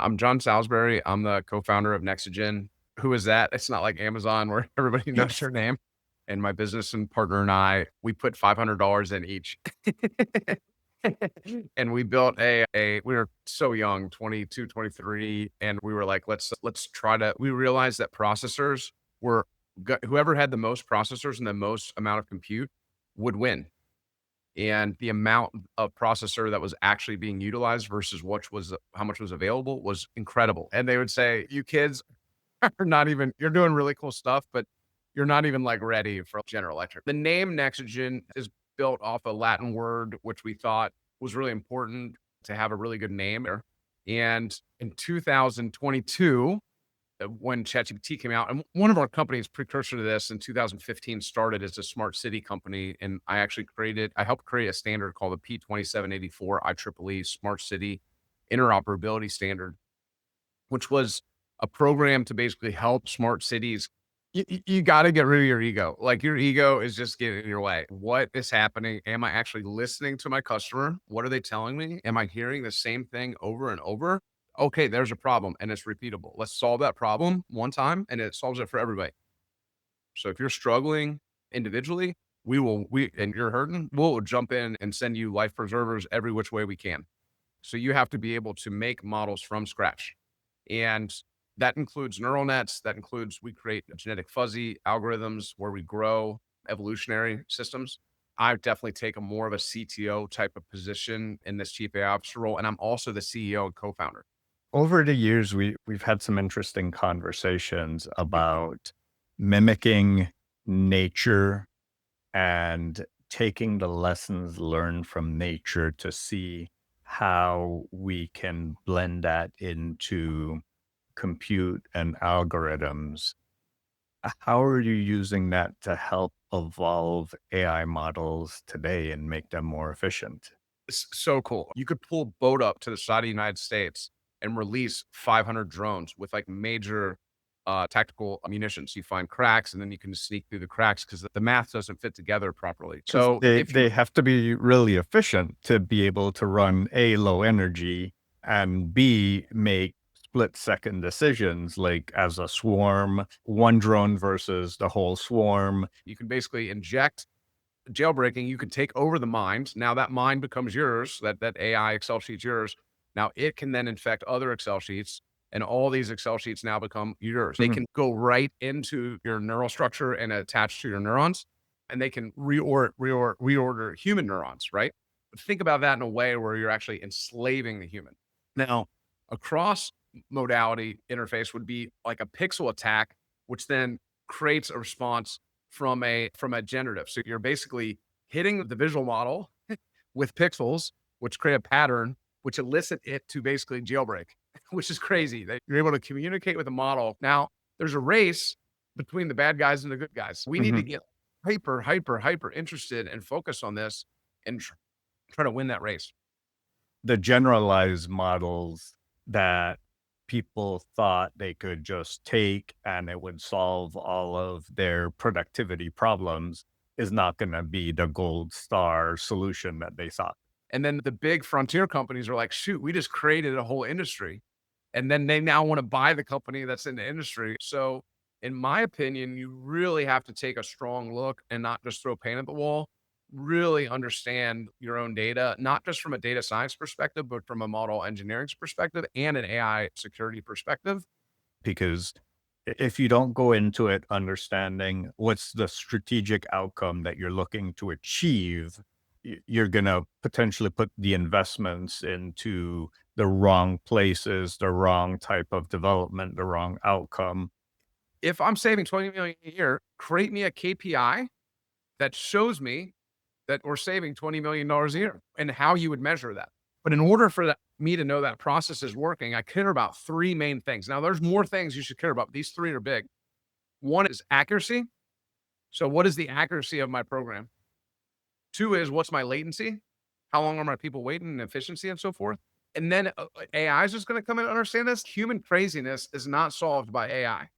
I'm Jon Salisbury. I'm the co-founder of Nexigen. Who is that? It's not like Amazon where everybody knows your name. And my business and partner and I, we put $500 in each. And we built we were so young, 22, 23, and we were like, let's try to we realized that processors were whoever had the most processors and the most amount of compute would win. And the amount of processor that was actually being utilized versus what was how much was available was incredible. And they would say, "You kids are not even you're doing really cool stuff, but you're not even like ready for General Electric." The name Nexigen is built off a Latin word, which we thought was really important to have a really good name. And in 2022, when ChatGPT came out, and one of our companies precursor to this in 2015 started as a smart city company. And I helped create a standard called the P2784 IEEE Smart City Interoperability Standard, which was a program to basically help smart cities. You got to get rid of your ego. Like your ego is just getting in your way. What is happening? Am I actually listening to my customer? What are they telling me? Am I hearing the same thing over and over? Okay, there's a problem and it's repeatable. Let's solve that problem one time and it solves it for everybody. So if you're struggling individually, and you're hurting, we'll jump in and send you life preservers every which way we can. So you have to be able to make models from scratch. And that includes neural nets. That includes we create genetic fuzzy algorithms where we grow evolutionary systems. I definitely take a more of a CTO type of position in this chief AI officer role. And I'm also the CEO and co-founder. Over the years, we've had some interesting conversations about mimicking nature and taking the lessons learned from nature to see how we can blend that into compute and algorithms. How are you using that to help evolve AI models today and make them more efficient? It's so cool. You could pull a boat up to the side of the United States and release 500 drones with like major tactical munitions. You find cracks and then you can sneak through the cracks because the math doesn't fit together properly. Because So if you they have to be really efficient to be able to run A, low energy, and B, make split-second decisions, like as a swarm, one drone versus the whole swarm. you can basically inject jailbreaking, you could take over the mind. Now that mind becomes yours, that AI Excel sheet's yours. Now it can then infect other Excel sheets, and all these Excel sheets now become yours. They Mhm. can go right into your neural structure and attach to your neurons, and they can reorder human neurons, right? But think about that in a way where you're actually enslaving the human. Now, a cross modality interface would be like a pixel attack, which then creates a response from a generative. So you're basically hitting the visual model with pixels, which create a pattern, which elicit it to basically jailbreak, which is crazy. That you're able to communicate with the model. Now there's a race between the bad guys and the good guys. We need to Mhm. get hyper interested and focus on this and try to win that race. The generalized models that people thought they could just take and it would solve all of their productivity problems is not going to be the gold star solution that they sought. And then the big frontier companies are like, shoot, we just created a whole industry. And then they now want to buy the company that's in the industry. So, in my opinion, you really have to take a strong look and not just throw paint at the wall. Really understand your own data, not just from a data science perspective, but from a model engineering perspective and an AI security perspective. Because if you don't go into it understanding what's the strategic outcome that you're looking to achieve, you're going to potentially put the investments into the wrong places, the wrong type of development, the wrong outcome. If I'm saving 20 million a year, create me a KPI that shows me that we're saving $20 million a year and how you would measure that. But in order for me to know that process is working, I care about three main things. Now, there's more things you should care about. But these three are big. One is accuracy. So, what is the accuracy of my program? Two is what's my latency? How long are my people waiting and efficiency and so forth? And then AI is just going to come in and understand this. Human craziness is not solved by AI.